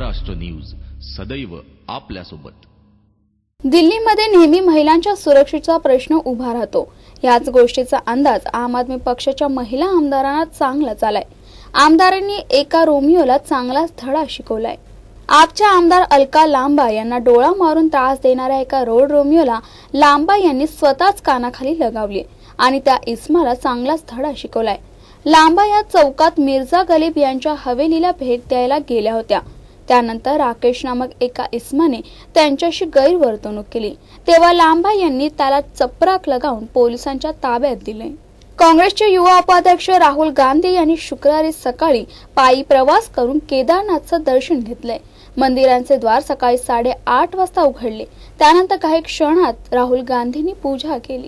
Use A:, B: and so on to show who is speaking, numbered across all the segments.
A: Maharashtra news सदैव आपल्यासोबत।
B: दिल्लीमध्ये नेहमी महिलांच्या सुरक्षेचा प्रश्न उभा राहतो। याच गोष्टीचा अंदाज आम आदमी पक्षाच्या महिला आमदारांना चांगलाच आलाय। आमदारांनी एका रोमियोला चांगलाच धडा शिकवलाय। आपच्या आमदार अलका लांबा यांना डोळा मारून त्रास देणाऱ्या एका रोड रोमियोला लांबा यांनी स्वतःच कानाखाली लगावले आणि त्या इस्माला चांगलाच धडा शिकवलाय। लांबा या चौकात मिर्झा गलीब यांच्या हवेलीला भेट द्यायला गेल्या होत्या। त्यानंतर राकेश नामक एका इस्माने त्यांच्याशी गैरवर्तणूक केली, तेव्हा लांबा यांनी त्याला चपराक लगावून पोलिसांच्या ताब्यात दिले। काँग्रेसचे युवा उपाध्यक्ष राहुल गांधी यांनी शुक्रवारी सकाळी पायी प्रवास करून केदारनाथचं दर्शन घेतले। मंदिरांचे द्वार सकाळी 8:30 वाजता उघडले। त्यानंतर काही क्षणात राहुल गांधींनी पूजा केली।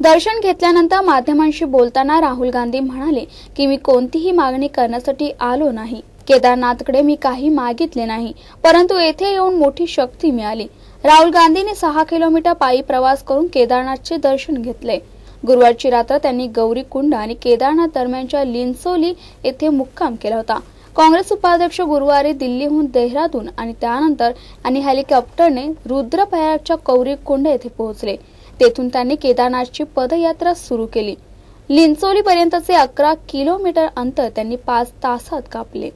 B: दर्शन घेतल्यानंतर माध्यमांशी बोलताना राहुल गांधी म्हणाले की मी कोणतीही मागणी करण्यासाठी आलो नाही। केदारनाथकडे मी काही मागितले नाही, परंतु येथे येऊन मोठी शक्ती मिळाली। राहुल गांधींनी 6 किलोमीटर पायी प्रवास करून केदारनाथचे दर्शन घेतले। गुरुवारची रात्र त्यांनी गौरी कुंड आणि केदारनाथ दरम्यानच्या लिंचोली येथे मुक्काम केला होता। काँग्रेस उपाध्यक्ष गुरुवारी दिल्लीहून देहरादून आणि त्यानंतर आणि हेलिकॉप्टरने रुद्रप्रयागच्या गौरी कुंड येथे पोहोचले। तेथून त्यांनी केदारनाथची पदयात्रा सुरू केली। लिंचोली पर्यंतचे 11 किलोमीटर अंतर त्यांनी 5 तासात कापले।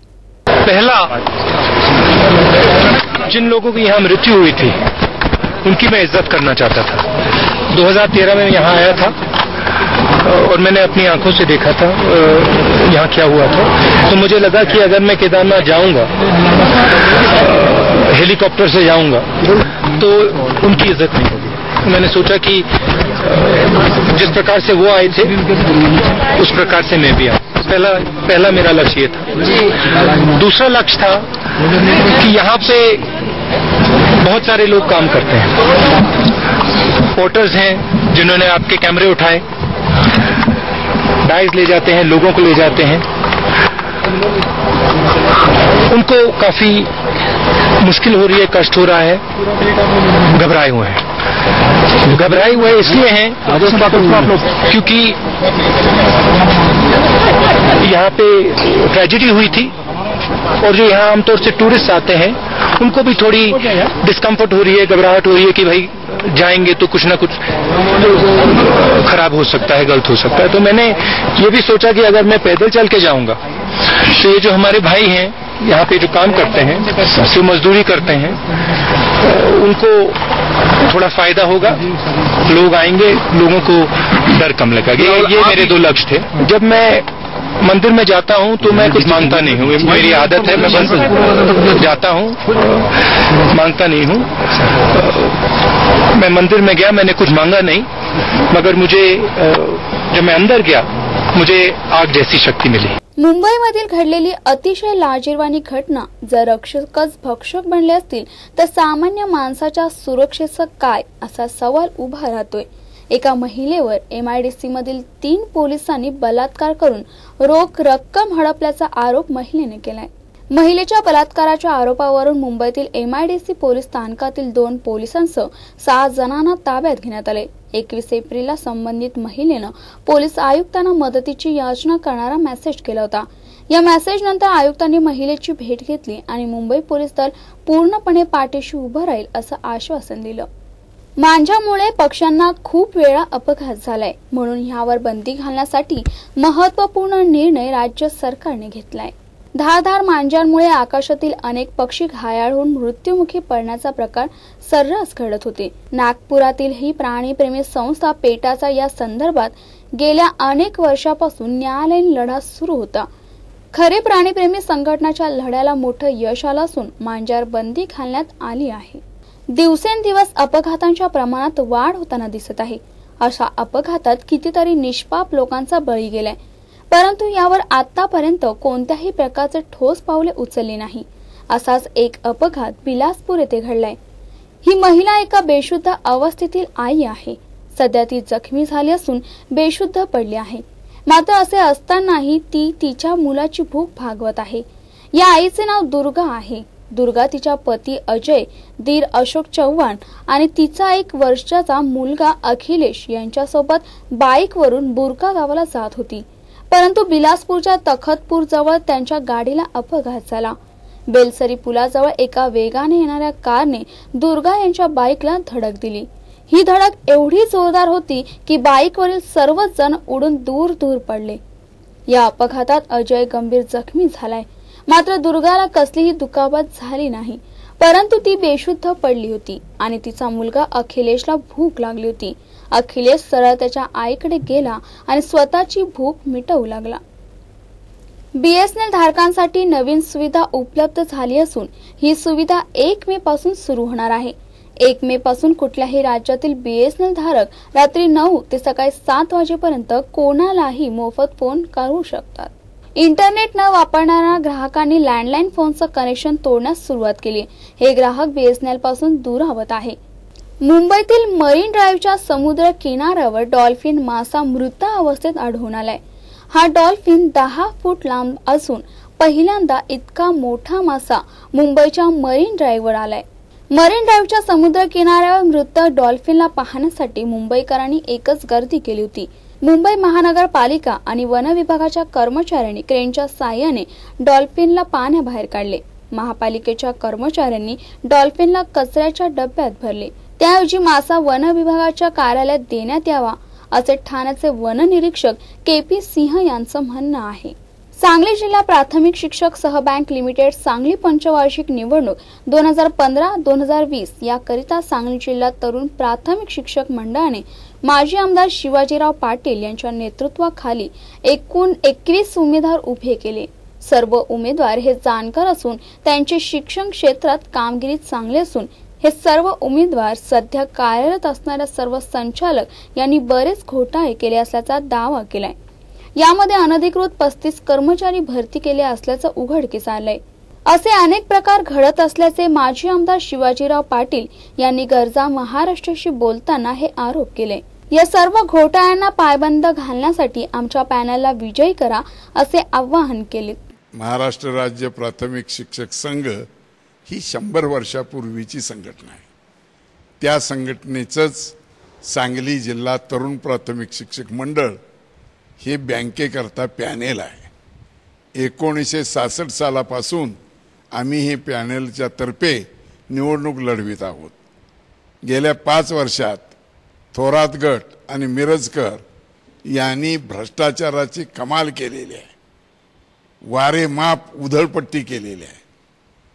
C: पहला, जिन लोगों की यहाँ मृत्यु हुई थी उनकी मैं इज्जत करना चाहता था। 2013 में यहाँ आया था और मैंने अपनी आंखों से देखा था यहाँ क्या हुआ था। तो मुझे लगा कि अगर मैं केदारनाथ जाऊंगा, हेलीकॉप्टर से जाऊंगा, तो उनकी इज्जत नहीं होगी। मैंने सोचा कि जिस प्रकार से वो आए थे उस प्रकार से मैं भी आऊं। पहला मेरा लक्ष्य ये था। दूसरा लक्ष्य था कि यहाँ पे बहुत सारे लोग काम करते हैं। पोर्टर्स हैं जिन्होंने आपके कैमरे उठाए, डाइस ले जाते हैं, लोगों को ले जाते हैं। उनको काफी मुश्किल हो रही है, कष्ट हो रहा है, घबराए हुए हैं। घबराए हुए इसलिए हैं क्योंकि यहाँ पे ट्रेजेडी हुई थी और जो यहाँ आमतौर से टूरिस्ट आते हैं उनको भी थोड़ी डिस्कम्फर्ट हो रही है, घबराहट हो रही है कि भाई जाएंगे तो कुछ ना कुछ खराब हो सकता है, गलत हो सकता है। तो मैंने ये भी सोचा कि अगर मैं पैदल चल के जाऊंगा तो ये जो हमारे भाई हैं यहाँ पे जो काम करते हैं, जो मजदूरी करते हैं, उनको थोड़ा फायदा होगा, लोग आएंगे, लोगों को डर कम लगेगा। ये मेरे 2 लक्ष्य थे। जब मैं मंदिर में जाता हूँ तो मैं कुछ मांगता नहीं हूँ, मेरी आदत है, मैं बस जाता हूँ, मांगता नहीं हूँ। मैं मंदिर में गया, मैंने कुछ मांगा नहीं, मगर मुझे जब मैं अंदर गया मुझे आग जैसी शक्ति मिली।
B: मुंबईमधील घडलेली अतिशय लाजिरवाणी घटना जर रक्षकच भक्षक बनले असतील तर सामान्य माणसाच्या सुरक्षेचं काय असा सवाल उभा राहतोय। एका महिलेवर MIDC मधील 3 पोलिसांनी बलात्कार करून रोख रक्कम हडपल्याचा आरोप महिलेने केलाय। महिलेच्या बलात्काराच्या आरोपावरून मुंबईतील MIDC पोलीस स्थानकातील 2 पोलिसांसह 6 जणांना ताब्यात घेण्यात आले। 21 एप्रिलला संबंधित महिलेनं पोलीस आयुक्तांना मदतीची याचना करणारा मेसेज केला होता। या मेसेज नंतर आयुक्तांनी महिलेची भेट घेतली आणि मुंबई पोलीस दल पूर्णपणे पाठीशी उभं राहील असं आश्वासन दिलं। मांजामुळे पक्ष्यांना खूप वेळा अपघात झालाय, म्हणून ह्यावर बंदी घालण्यासाठी महत्त्वपूर्ण निर्णय राज्य सरकारने घेतलाय। धारदार मांजांमुळे आकाशातील अनेक पक्षी घायाळ होऊन मृत्युमुखी पडण्याचा प्रकार सर्रास घडत होते। नागपुरातील ही प्राणीप्रेमी संस्था पेटाचा या संदर्भात गेल्या अनेक वर्षापासून न्यायालयीन लढा सुरू होता। खरे प्राणीप्रेमी संघटनाच्या लढ्याला मोठं यश आलं असून मांजार बंदी घालण्यात आली आहे। दिवसेंदिवस अपघातांच्या प्रमाणात वाढ होताना दिसत आहे। अशा अपघातात कितीतरी निष्पाप लोकांचा बळी गेलाय, परंतु यावर आतापर्यंत कोणत्याही प्रकारचे ठोस पावले उचलली नाही। असाच एक अपघात बिलासपूर येथे घडलाय। ही महिला एका बेशुद्ध अवस्थेतील आई आहे। सध्या ती जखमी झाली असून बेशुद्ध पडली आहे। मात्र असे असतानाही ती तिच्या मुलाची भूक भागवत आहे। या आईचे नाव दुर्गा आहे। दुर्गा तिच्या पती अजय, दीर अशोक चव्हाण आणि तिचा 1 वर्षाचा मुलगा अखिलेश यांच्यासोबत बाईकवरून बुरका गावाला जात होती। परंतु बिलासपूरच्या तखतपूर जवळ त्यांच्या गाडीला अपघात झाला। बेलसरी पुलाजवळ एका वेगाने येणाऱ्या कारने दुर्गा यांच्या बाईकला धडक दिली। ही धडक एवढी जोरदार होती की बाईकवरील सर्वच जण उडून दूर दूर पडले। या अपघातात अजय गंभीर जखमी झालाय, मात्र दुर्गाला कसलीही दुखापत झाली नाही, परंतु ती बेशुद्ध पडली होती आणि तिचा मुलगा अखिलेशला भूक लागली होती। अखिलेश सरळ त्याच्या आईकडे गेला आणि स्वतःची भूक मिटवू लागला। BSNL धारकांसाठी नवीन सुविधा उपलब्ध झाली असून ही सुविधा 1 मे पासून सुरू होणार आहे। 1 मे पासून कुठल्याही राज्यातील BSNL धारक रात्री 9 ते सकाळी 7 वाजेपर्यंत कोणालाही मोफत फोन करू शकतात। इंटरनेट न वापरणाऱ्या ग्राहकांनी लँडलाईन फोनचं कनेक्शन तोडण्यास सुरुवात केली। हे ग्राहक BSNL पासून दुरावत आहे। मुंबईतील मरीन ड्राईव्हच्या समुद्र किनाऱ्यावर डॉल्फिन मासा मृत अवस्थेत आढळून आलाय। हा डॉल्फिन 10 फूट लांब असून पहिल्यांदा इतका मोठा मासा मुंबईच्या मरीन ड्राईव्हवर आलाय। मरीन ड्राईव्हच्या समुद्र किनाऱ्यावर मृत डॉल्फिनला पाहण्यासाठी मुंबईकरांनी एकच गर्दी केली होती। मुंबई महानगरपालिका आणि वन विभागाच्या कर्मचाऱ्यांनी क्रेनच्या साहाय्याने डॉल्फिनला पाण्याबाहेर काढले। महापालिकेच्या कर्मचाऱ्यांनी डॉल्फिनला कचऱ्याच्या डब्यात भरले, त्याऐवजी मासा वन विभागाच्या कार्यालयात देण्यात यावा असे ठाण्याचे वन निरीक्षक KP सिंह यांचं म्हणणं आहे। सांगली जिल्हा प्राथमिक शिक्षक सहबँक लिमिटेड सांगली पंचवार्षिक निवडणूक 2015-2020 याकरिता सांगली जिल्हा तरुण प्राथमिक शिक्षक मंडळाने माजी आमदार शिवाजीराव पाटील यांच्या नेतृत्वाखाली एकूण 21 उमेदवार उभे केले। सर्व उमेदवार हे जाणकार असून त्यांचे शिक्षण क्षेत्रात कामगिरी चांगली असून हे सर्व उमेदवार सध्या कार्यरत असणाऱ्या सर्व संचालक यांनी बरेच घोटाळे केले असल्याचा दावा केलाय। यामध्ये अनधिकृत 35 कर्मचारी भरती केले असल्याचं उघडकीस आलंय। असे अनेक प्रकार घडत असल्याचे माजी आमदार शिवाजीराव पाटील यांनी गरजा महाराष्ट्राशी बोलताना हे आरोप केले। या सर्व घोटाळ्यांना पायबंद घालण्यासाठी आमच्या पॅनलला विजयी करा असे आवाहन केले।
D: महाराष्ट्र राज्य प्राथमिक शिक्षक संघ ही 100 वर्षापूर्वीची संघटना आहे। त्या संघटनेचंच सांगली जिल्हा तरुण प्राथमिक शिक्षक मंडळ हे बँकेकरता पॅनेल आहे। 1966 सालापासून आम्ही हे पॅनेलच्या तर्फे निवडणूक लढवित आहोत। गेल्या 5 वर्षात थोरात गट आणि मिरजकर यांनी भ्रष्टाचाराची कमाल केलेली आहे, वारेमाप उधळपट्टी केलेली आहे।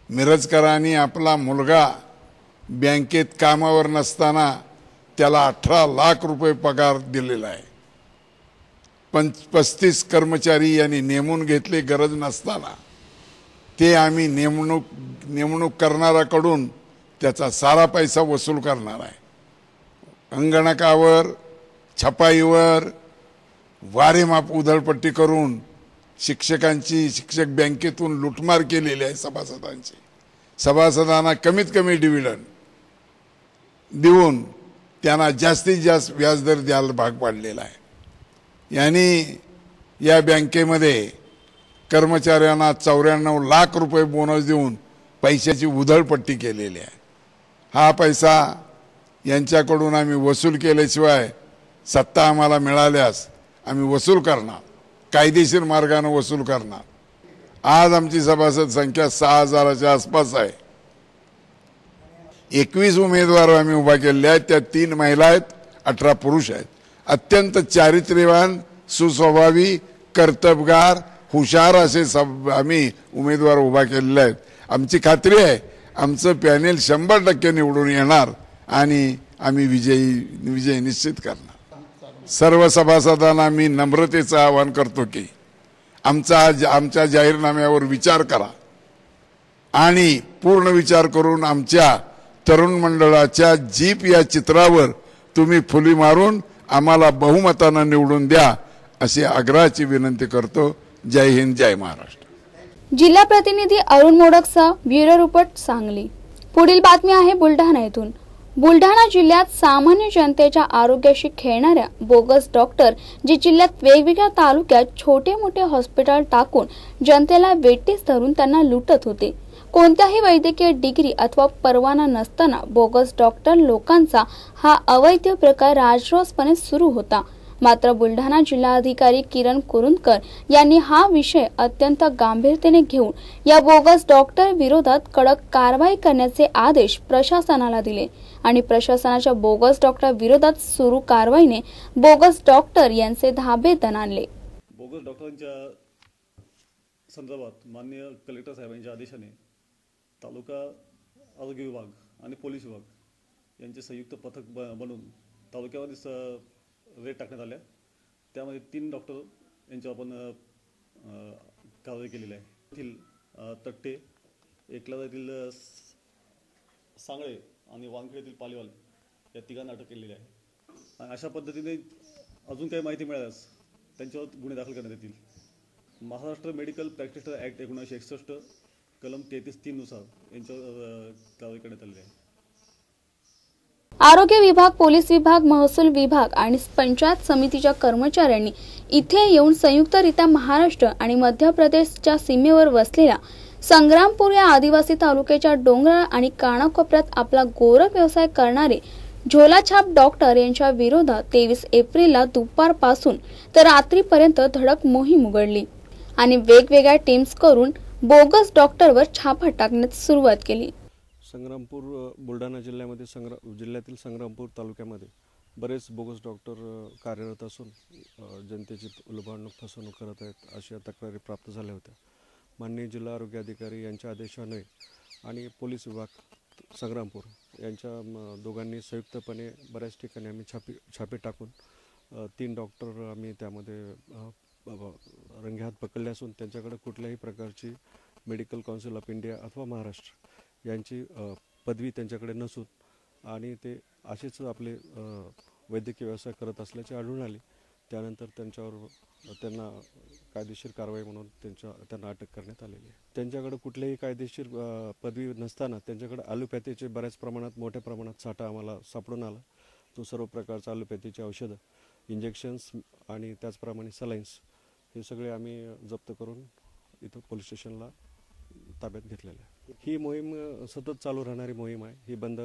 D: मिरजकरांनी आपला मुलगा बँकेत कामावर नसताना त्याला 18 लाख रुपये पगार दिलेला आहे। 35 कर्मचारी यांनी नेमून घेतले गरज नसताना, ते आम्ही नेमणूक करणाऱ्याकडून त्याचा सारा पैसा वसूल करणार आहे। अंगणकावर छपाईवर वारेमाप उधळपट्टी करून शिक्षक बँकेतून लुटमार केलेली आहे। सभासदांना कमीत कमी डिव्हिडंड देऊन त्यांना जास्तीत जास्त व्याजदर द्यायला भाग पाडलेला आहे। यांनी या बँकेमध्ये कर्मचाऱ्यांना 94 लाख रुपये बोनस देऊन पैशाची उधळपट्टी केलेली आहे। हा पैसा यांच्याकडून आम्ही वसूल केल्याशिवाय सत्ता आम्हाला मिळाल्यास आम्ही वसूल करणार, कायदेशीर मार्गाने वसूल करणार। आज आमची सभासद संख्या 6000च्या आसपास आहे। 21 उमेदवार आम्ही उभा केलेले आहेत, त्यात 3 महिला आहेत, 18 पुरुष आहेत। अत्यंत चारित्र्यवान, सुस्वभावी, कर्तबगार, हुशार असे आम्ही उमेदवार उभा केलेले आहेत। आमची खात्री आहे आमचं पॅनेल 100% निवडून येणार आणि आम्ही विजय निश्चित करणार। सर्व सभासदांना मी नम्रतेचं आवाहन करतो की आमच्या जाहीरनाम्यावर विचार करा आणि पूर्ण विचार करून आमच्या तरुण मंडळाच्या जीप या चित्रावर तुम्ही फुली मारून आम्हाला बहुमतानं निवडून द्या अशी आग्रहाची विनंती करतो। जय हिंद, जय महाराष्ट्र।
B: जिल्हा प्रतिनिधी अरुण मोडकसह ब्युरो रिपोर्ट सांगली। पुढील बातमी आहे बुलढाणा येथून। बुलढाणा जिल्ह्यात सामान्य जनतेच्या आरोग्याशी खेळणाऱ्या बोगस डॉक्टर जे जिल्ह्यात वेगवेगळ्या तालुक्यात छोटे मोठे हॉस्पिटल टाकून जनतेला वेठीस धरून त्यांना लुटत होते। कोणत्याही वैद्यकीय डिग्री अथवा परवाना नसताना बोगस डॉक्टर लोकांचा हा अवैध प्रकार राजरोसपणे सुरू होता मात्र बुलढाणा जिल्हाधिकारी किरण कुरुंदकर यांनी हा विषय अत्यंत गांभीर्याने घेऊन या बोगस डॉक्टर विरोधात कडक कारवाई करण्याचे आदेश प्रशासनाला दिले आणि प्रशासनाच्या बोगस डॉक्टर विरोधात सुरू कारवाईने बोगस डॉक्टर यांचे धाबे दणाणले।
E: बोगस डॉक्टरांच्या संदर्भात माननीय कलेक्टर साहेबांच्या आदेशाने तालुका आरोग्य विभाग आणि पोलीस विभाग यांचे संयुक्त पथक बनवून तालुक्यामध्ये रेड टाकण्यात आल्या। त्यामध्ये 3 डॉक्टर यांच्यावर आपण कारवाई केलेली आहे। येथील तट्टे, एकला येथील सांगळे आणि वानखेड येथील पालीवाल या तिघांना अटक केलेली आहे। आणि अशा पद्धतीने अजून काही माहिती मिळाल्यास त्यांच्यावर गुन्हे दाखल करण्यात येतील। महाराष्ट्र मेडिकल प्रॅक्टिशनर ॲक्ट 1961 कलम 33(3) नुसार यांच्यावर कारवाई करण्यात आली आहे।
B: आरोग्य विभाग, पोलीस विभाग, महसूल विभाग आणि पंचायत समितीच्या कर्मचाऱ्यांनी इथे येऊन संयुक्तरित्या महाराष्ट्र आणि मध्य प्रदेशच्या सीमेवर वसलेल्या संग्रामपूर या आदिवासी तालुक्याच्या डोंगराळ आणि कानाकोपऱ्यात आपला गोरख व्यवसाय करणारे झोलाछाप डॉक्टर यांच्या विरोधात 23 एप्रिलला दुपारपासून तर रात्रीपर्यंत धडक मोहीम उघडली आणि वेगवेगळ्या टीम्स करून बोगस डॉक्टरवर छापा टाकण्यास सुरुवात केली।
F: संग्रामपूर बुलढाणा जिल्ह्यातील संग्रामपूर तालुक्यामध्ये बरेच बोगस डॉक्टर कार्यरत असून जनतेची लुबाडणूक फसवणूक करत आहेत अशा तक्रारी प्राप्त झाल्या होत्या। माननीय जिल्हा आरोग्य अधिकारी यांच्या आदेशाने आणि पोलीस विभाग संग्रामपूर यांच्या दोघांनी संयुक्तपणे बऱ्याच ठिकाणी आम्ही छापे टाकून 3 डॉक्टर आम्ही त्यामध्ये रंगेहात पकडले असून त्यांच्याकडे कुठल्याही प्रकारची मेडिकल काउन्सिल ऑफ इंडिया अथवा महाराष्ट्र यांची पदवी त्यांच्याकडे नसून आणि ते असेच आपले वैद्यकीय व्यवसाय करत असल्याचे आढळून आले। त्यानंतर त्यांना कायदेशीर कारवाई म्हणून त्यांना अटक करण्यात आलेली आहे। त्यांच्याकडे कुठल्याही कायदेशीर पदवी नसताना त्यांच्याकडे ॲलोपॅथीचे बऱ्याच प्रमाणात मोठ्या प्रमाणात साठा आम्हाला सापडून आला। तो सर्व प्रकारचा ॲलोपॅथीचे औषधं, इंजेक्शन्स आणि त्याचप्रमाणे सलाईन्स हे सगळे आम्ही जप्त करून इथं पोलीस स्टेशनला ताब्यात घेतलेलं आहे। ही मोहीम सतत चालू राहणारी मोहीम आहे, ही बंद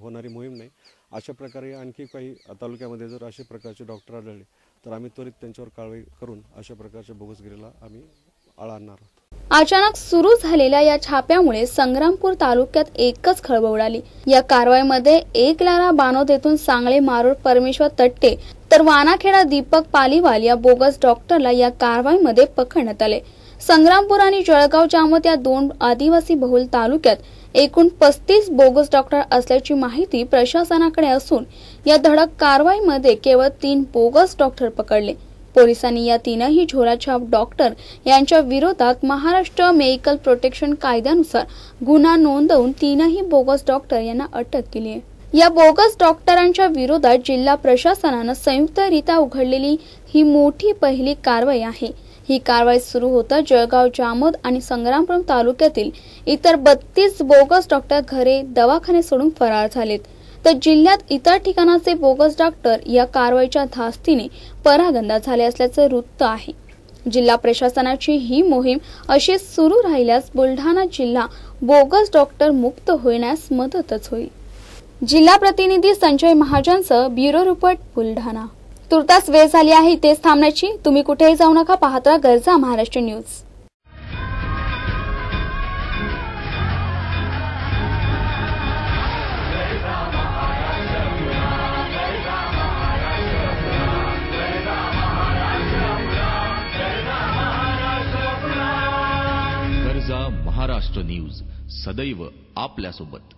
F: होणारी मोहीम नाही। अशा प्रकारे आणखी काही तालुक्यामध्ये जर अशा प्रकारचे डॉक्टर आढळले तर आम्ही त्वरित त्यांच्यावर कारवाई करून अशा प्रकारच्या बोगसगिरीला आम्ही आळा आणणार आहोत।
B: अचानक सुरू झालेल्या या छाप्यामुळे संग्रामपूर तालुक्यात एकच खळबळ उडाली। या कारवाईमध्ये एकलारा बानोद येथून सांगळे मारोड परमेश्वर तट्टे तर वानाखेडा दीपक पालीवाल या बोगस डॉक्टरला या कारवाईमध्ये पकडण्यात आले। संग्रामपूर आणि जळगाव जामोद या 2 आदिवासी बहुल तालुक्यात एकूण 35 बोगस डॉक्टर असल्याची माहिती प्रशासनाकडे असून या धडक कारवाईमध्ये केवळ 3 बोगस डॉक्टर पकडले। पोलिसांनी या 3ही झोलाछाप डॉक्टर यांच्या विरोधात महाराष्ट्र मेडिकल प्रोटेक्शन कायद्यानुसार गुन्हा नोंदवून 3ही बोगस डॉक्टर यांना अटक केली आहे। या बोगस डॉक्टरांच्या विरोधात जिल्हा प्रशासनाने संयुक्तरित्या उघडलेली ही मोठी पहिली कारवाई आहे। ही कारवाई सुरू होता जळगाव जामोद आणि संग्रामपूर तालुक्यातील इतर 32 बोगस डॉक्टर घरे दवाखाने सोडून फरार झालेत, तर जिल्ह्यात इतर ठिकाणाचे बोगस डॉक्टर या कारवाईच्या धास्तीने परागंदा झाले असल्याचे वृत्त आहे। जिल्हा प्रशासनाची ही मोहीम अशी सुरू राहिल्यास बुलढाणा जिल्हा बोगस डॉक्टर मुक्त होण्यास मदतच होईल। जिल्हा प्रतिनिधी संजय महाजनसह ब्युरो रिपोर्ट बुलढाणा। तुर्तास वेळ झाली आहे इथेच थांबण्याची। तुम्ही कुठेही जाऊ नका, पाहत राहा गरजा महाराष्ट्र न्यूज।
A: गरजा महाराष्ट्र न्यूज सदैव आपल्यासोबत।